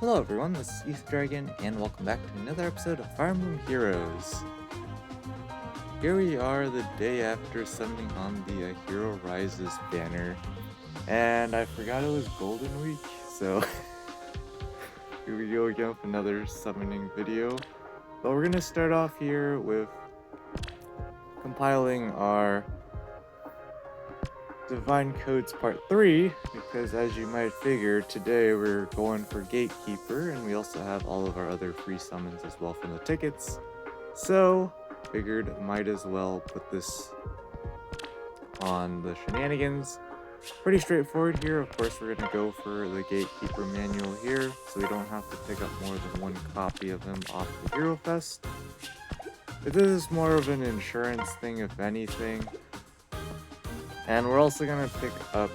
Hello everyone, this is Youth Dragon, and welcome back to another episode of Fire Emblem Heroes. Here we are the day after summoning on the Hero Rises banner, and I forgot it was Golden Week, so here we go again with another summoning video. But we're going to start off here with compiling our Divine Codes Part 3, because as you might figure, today we're going for Gatekeeper, and we also have all of our other free summons as well from the tickets. So, figured might as well put this on the shenanigans. Pretty straightforward here. Of course, we're going to go for the Gatekeeper manual here, so we don't have to pick up more than one copy of him off the Hero Fest. But this is more of an insurance thing, if anything. And we're also going to pick up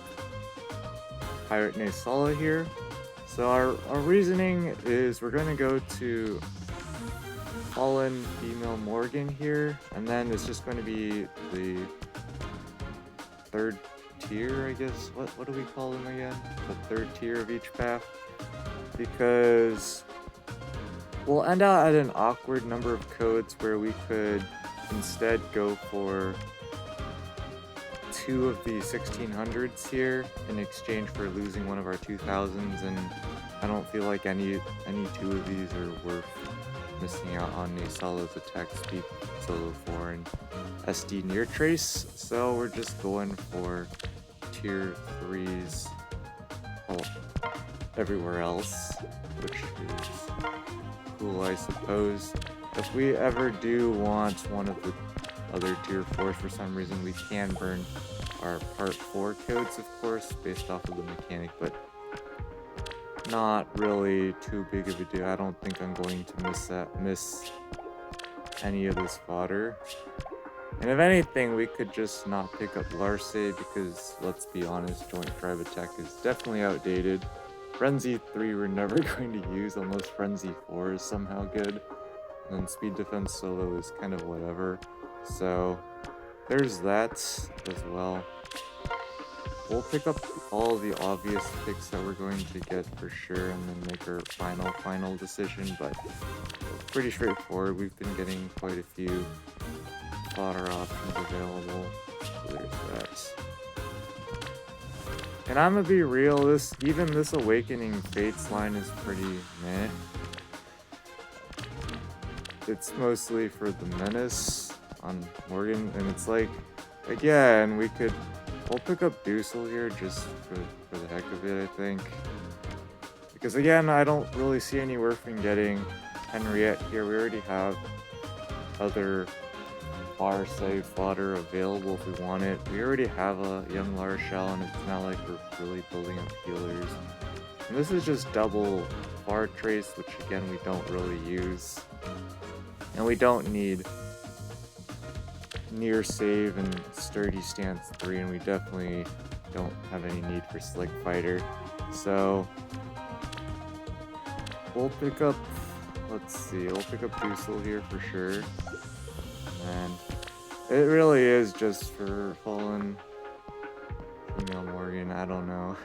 Pirate Naysala here. So our reasoning is we're going to go to Fallen Female Morgan here. And then it's just going to be the third tier, I guess. What do we call them again? The third tier of each path. Because we'll end out at an awkward number of codes where we could instead go for two of the 1600s here in exchange for losing one of our 2000s, and I don't feel like any two of these are worth missing out on Naysala's attack speed solo 4 and SD near trace, so we're just going for tier 3s everywhere else, which is cool, I suppose. If we ever do want one of the other tier 4s for some reason, we can burn our part 4 codes, of course, based off of the mechanic, but not really too big of a deal. I don't think I'm going to miss any of this fodder. And if anything, we could just not pick up Larse, because let's be honest, joint tribe attack is definitely outdated. Frenzy 3 we're never going to use unless Frenzy 4 is somehow good. And then speed defense solo is kind of whatever. So there's that as well. We'll pick up all the obvious picks that we're going to get for sure and then make our final decision, but it's pretty straightforward. We've been getting quite a few fodder options available, so there's that. And I'm gonna be real, even this Awakening Fates line is pretty meh. It's mostly for the Menace on Morgan, and it's like, again, we'll pick up Dusel here just for the heck of it, I think. Because again, I don't really see any worth in getting Henriette here. We already have other bar save fodder available if we want it. We already have a young Larshell, and it's not like we're really building up healers. And this is just double bar trace, which again, we don't really use. And we don't need near save and sturdy stance 3, and we definitely don't have any need for slick fighter. So we'll pick up, let's see, we'll pick up Dusel here for sure. And it really is just for Fallen Female Morgan, I don't know.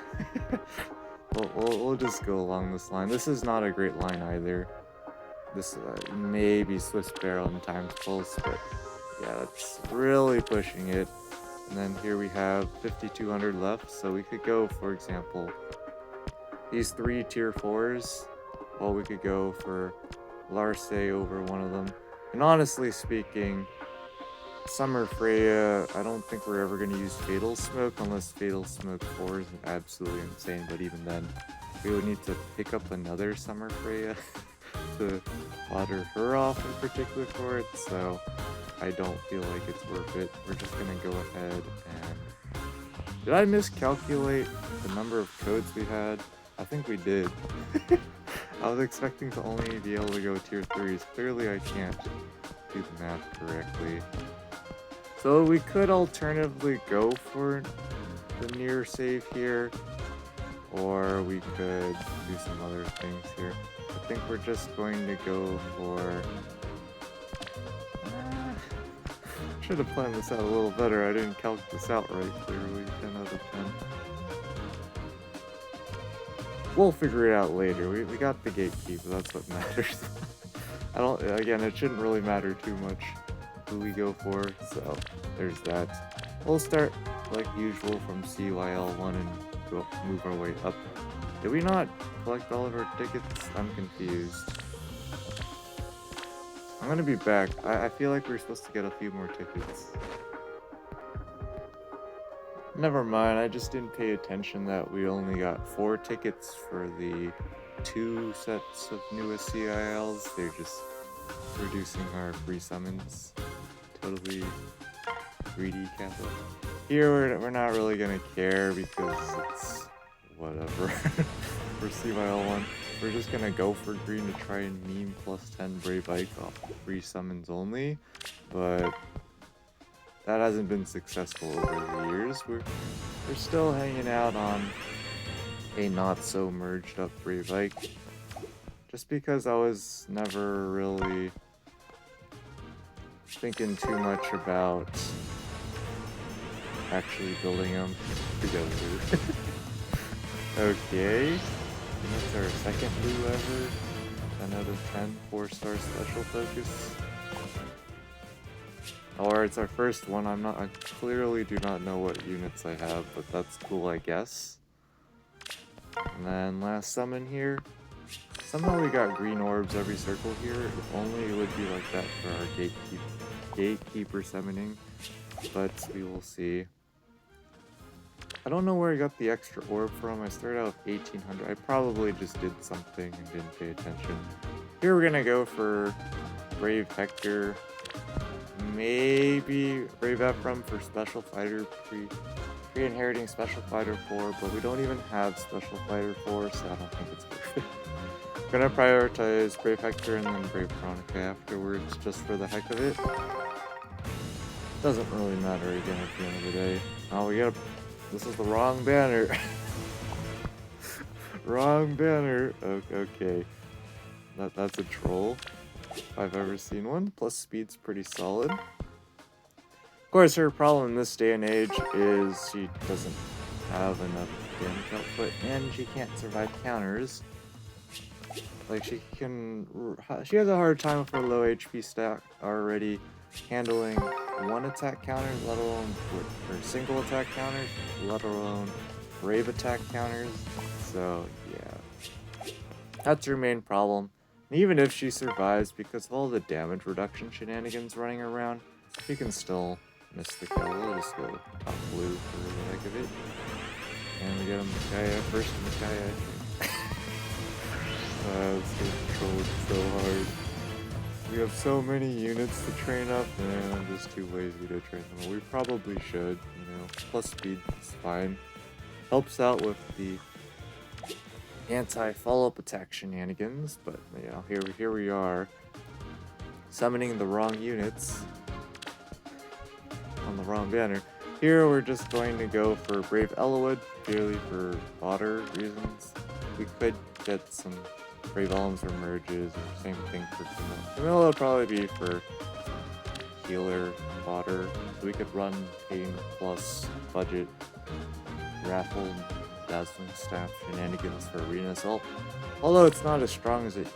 we'll just go along this line. This is not a great line either. This maybe Swiss Barrel and Times Pulse, but yeah, that's really pushing it. And then here we have 5200 left, so we could go, for example, these 3 tier 4s, or we could go for Larse over one of them. And honestly speaking, Summer Freya, I don't think we're ever going to use Fatal Smoke unless Fatal Smoke 4 is absolutely insane, but even then, we would need to pick up another Summer Freya to fodder her off in particular for it, so I don't feel like it's worth it. We're just gonna go ahead and... Did I miscalculate the number of codes we had? I think we did. I was expecting to only be able to go tier 3s. Clearly I can't do the math correctly. So we could alternatively go for the near save here, or we could do some other things here. I think we're just going to go for... should have planned this out a little better. I didn't calc this out right, clearly. 10 out of 10. we'll figure it out later. We got the gatekeeper, that's what matters. Again, it shouldn't really matter too much who we go for, so there's that. We'll start, like usual, from CYL1 and move our way up. Did we not collect all of our tickets? I'm confused. I'm gonna be back. I feel like we're supposed to get a few more tickets. Never mind, I just didn't pay attention that we only got 4 tickets for the 2 sets of newest CILs. They're just reducing our free summons. Totally greedy Kappa. Here, we're not really gonna care because it's whatever. For CYL1, we're just gonna go for green to try and meme +10 Brave Ike off free summons only, but that hasn't been successful over the years. We're still hanging out on a not so merged up Brave Ike, just because I was never really thinking too much about actually building them together. Okay, and that's our second blue ever. 10 out of 10, 4-star special focus. Or it's our first one. I clearly do not know what units I have, but that's cool, I guess. And then last summon here. Somehow we got green orbs every circle here. If only it would be like that for our gatekeeper summoning, but we will see. I don't know where I got the extra orb from. I started out with 1800. I probably just did something and didn't pay attention. Here we're gonna go for Brave Hector. Maybe Brave Ephraim for Special Fighter, pre-inheriting Special Fighter 4, but we don't even have Special Fighter 4, so I don't think it's worth it. Gonna prioritize Brave Hector and then Brave Veronica afterwards, just for the heck of it. Doesn't really matter again at the end of the day. Oh, this is the wrong banner. Wrong banner. Okay. That's a troll. If I've ever seen one. Plus speed's pretty solid. Of course, her problem in this day and age is she doesn't have enough damage output and she can't survive counters. Like she has a hard time with her low HP stack already handling one attack counter, let alone her single attack counters, let alone brave attack counters. So yeah, that's her main problem. And even if she survives, because of all the damage reduction shenanigans running around, she can still miss the kill. We'll just go top blue for the heck of it. And we get a Micaiah, first Micaiah, I think. This gets trolled so hard. We have so many units to train up, and I'm just too lazy to train them. We probably should, you know. Plus speed is fine. Helps out with the anti-follow-up attack shenanigans, but you know, here we are, summoning the wrong units on the wrong banner. Here we're just going to go for Brave Elowood, purely for fodder reasons. We could get some Brave Elms or merges, or same thing for Camilla. Camilla will probably be for healer fodder, so we could run Pain plus budget raffle Dazzling Staff shenanigans for Arena Assault. Although it's not as strong as it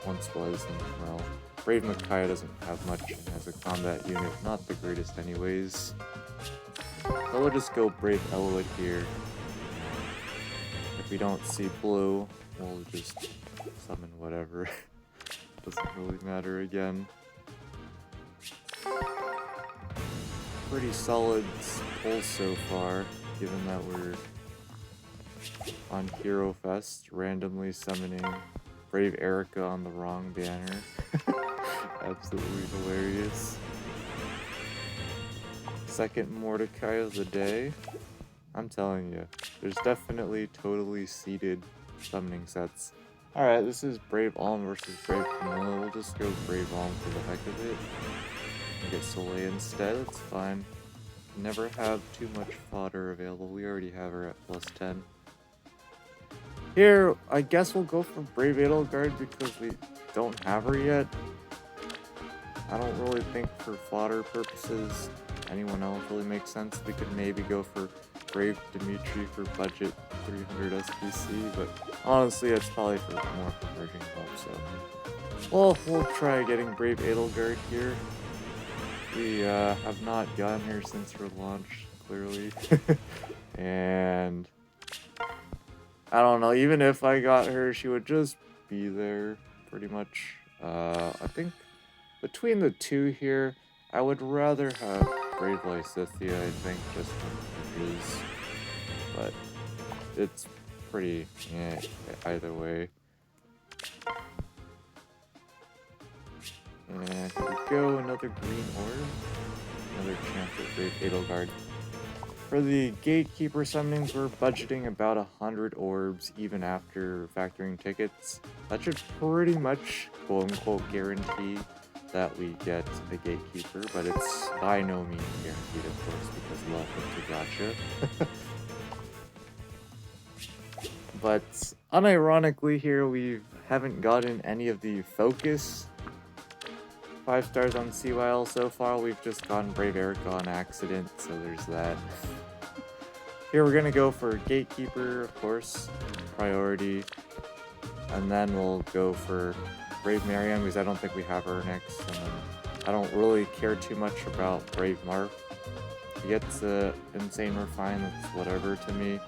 once was, and well, Brave Micaiah doesn't have much and has a combat unit, not the greatest anyways. So we'll just go Brave Elowood here. If we don't see blue, we'll just summon whatever. Doesn't really matter again. Pretty solid pull so far, given that we're on Hero Fest, randomly summoning Brave Erica on the wrong banner. Absolutely hilarious. Second Mordecai of the day. I'm telling you, there's definitely totally seeded summoning sets. Alright, this is Brave Alm versus Brave Camilla. We'll just go Brave Alm for the heck of it. And get Soleil instead, it's fine. Never have too much fodder available. We already have her at plus 10. Here, I guess we'll go for Brave Edelgard because we don't have her yet. I don't really think for fodder purposes anyone else really makes sense. We could maybe go for Brave Dimitri for budget 300 SPC, but honestly, it's probably for more for merging up. So, well, we'll try getting Brave Edelgard here. We have not gotten her since her launch, clearly, and I don't know. Even if I got her, she would just be there pretty much. I think between the two here, I would rather have Brave Lysithea, I think, just for merges. But it's pretty either way. And here we go, another green orb. Another chance at Brave Edelgard. For the Gatekeeper summonings, we're budgeting about 100 orbs even after factoring tickets. That should pretty much, quote-unquote, guarantee that we get a Gatekeeper, but it's by no means guaranteed, of course, because welcome to Gacha. But unironically here, we haven't gotten any of the focus 5 stars on CYL so far. We've just gotten Brave Erica on accident, so there's that. Here we're gonna go for Gatekeeper, of course, priority, and then we'll go for Brave Marianne because I don't think we have her next, and then I don't really care too much about Brave Marth. He gets Insane Refine, that's whatever to me,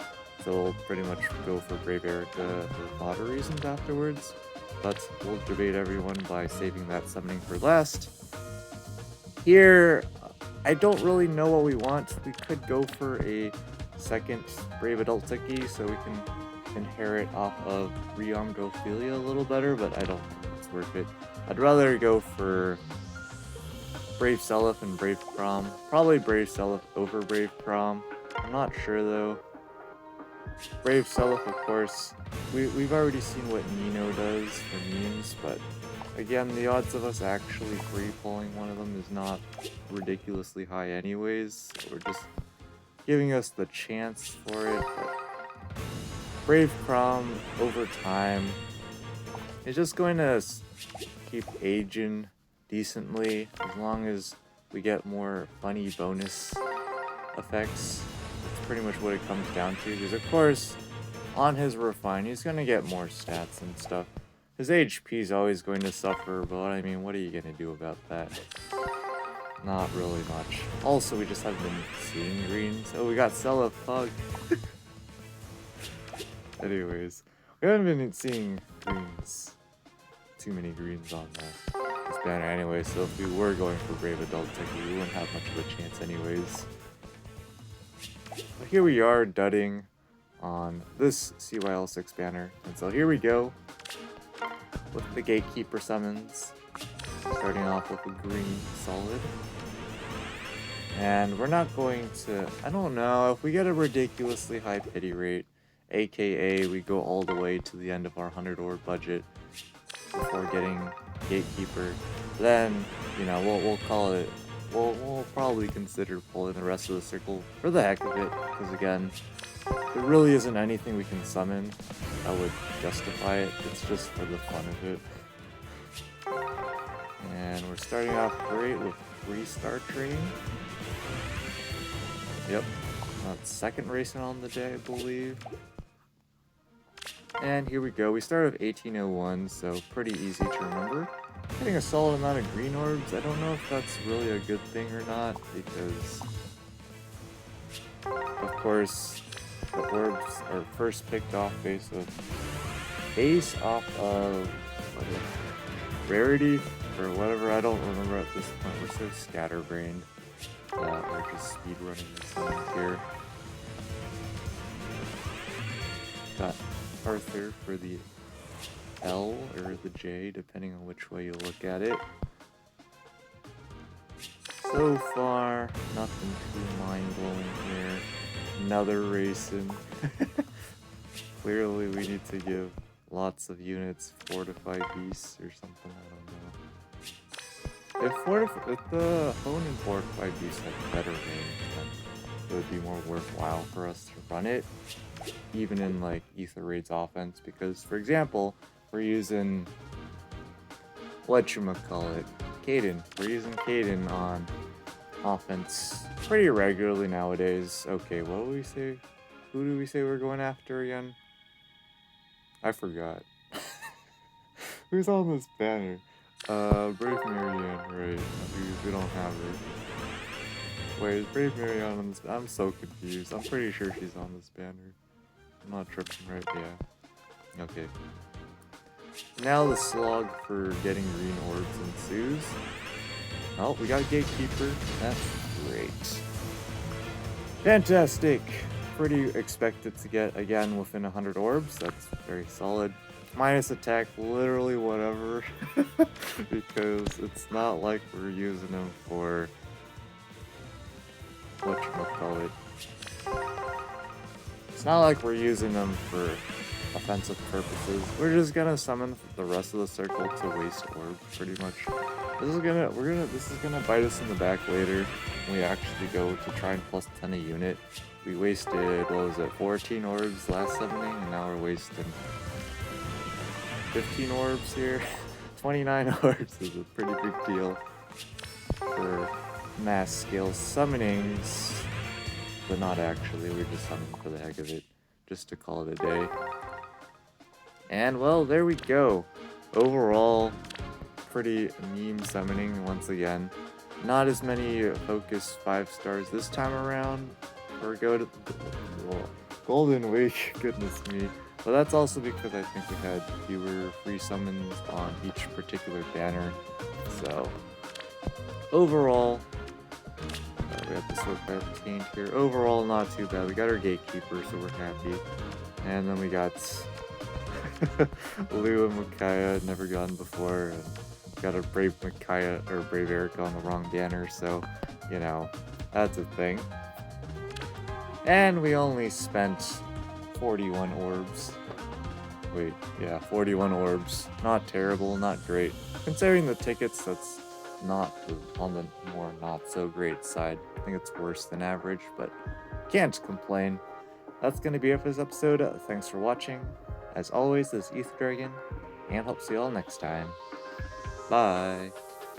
so we'll pretty much go for Brave Erica for fodder reasons afterwards. But we'll debate everyone by saving that summoning for last. Here, I don't really know what we want. We could go for a second Brave Adult Tiki so we can inherit off of Rearmed Ophelia a little better, but I don't think it's worth it. I'd rather go for Brave Seliph and Brave Prom. Probably Brave Seliph over Brave Prom. I'm not sure though. Brave Seliph, of course. We've already seen what Nino does for memes, but again, the odds of us actually free-pulling one of them is not ridiculously high anyways. We're just giving us the chance for it. But Brave Prom, over time, is just going to keep aging decently as long as we get more funny bonus effects. That's pretty much what it comes down to, because of course, on his Refine, he's going to get more stats and stuff. His HP is always going to suffer, but I mean, what are you going to do about that? Not really much. Also, we just haven't been seeing greens. Oh, we got Seliph Pug. Anyways, we haven't been seeing greens. Too many greens on this banner anyway, so if we were going for Brave Adult Tiki, we wouldn't have much of a chance anyways. But here we are, dudding on this CYL6 banner, and so here we go with the Gatekeeper summons, starting off with a green solid, and we're not going to, I don't know, if we get a ridiculously high pity rate, aka we go all the way to the end of our 100 orb budget before getting Gatekeeper, then, you know, we'll call it, we'll probably consider pulling the rest of the circle for the heck of it, because again, there really isn't anything we can summon that would justify it. It's just for the fun of it. And we're starting off great with 3-star train. Yep. Second racing on the day, I believe. And here we go. We started with 1801, so pretty easy to remember. Getting a solid amount of green orbs. I don't know if that's really a good thing or not, because of course the orbs are first picked off based off of rarity or whatever. I don't remember at this point. We're so scatterbrained that we're just speedrunning this thing here. Got Arthur for the L or the J, depending on which way you look at it. So far, nothing too mind-blowing here. Another racing. Clearly we need to give lots of units fortified beasts or something, I don't know. If the Hone and fortified beast had better range, then it would be more worthwhile for us to run it, even in like Ether Raid's offense, because for example, we're using whatchamacallit, Kaden. We're using Kaden on offense pretty regularly nowadays. Okay, what do we say? Who do we say we're going after again? I forgot. Who's on this banner? Brave Marianne, right. We don't have her. Wait, is Brave Marianne on this? I'm so confused. I'm pretty sure she's on this banner. I'm not tripping, right? Yeah. Okay. Now the slog for getting green orbs ensues. Oh, we got a gatekeeper. That's great. Fantastic. Pretty expected to get again within 100 orbs. That's very solid. Minus attack, literally whatever. Because it's not like we're using them for whatchamacallit. It's not like we're using them for offensive purposes. We're just gonna summon the rest of the circle to waste orbs, pretty much. This is gonna bite us in the back later when we actually go to try and plus 10 a unit. We wasted, what was it, 14 orbs last summoning, and now we're wasting 15 orbs here. 29 orbs is a pretty big deal for mass scale summonings, but not actually. We're just summoning for the heck of it, just to call it a day. And well, there we go. Overall, pretty meme summoning once again. Not as many focus 5 stars this time around. Or go to Golden Week, goodness me. But that's also because I think we had fewer free summons on each particular banner. So overall, we have the sword by obtained here. Overall, not too bad. We got our gatekeeper, so we're happy. And then we got Lou and Micaiah, never gotten before. And got a Brave Micaiah or Brave Erica on the wrong banner, so you know, that's a thing. And we only spent 41 orbs. Wait, yeah, 41 orbs. Not terrible, not great. Considering the tickets, that's not on the more not so great side. I think it's worse than average, but can't complain. That's gonna be it for this episode. Thanks for watching. As always, this is Ether Dragon, and hope to see you all next time. Bye.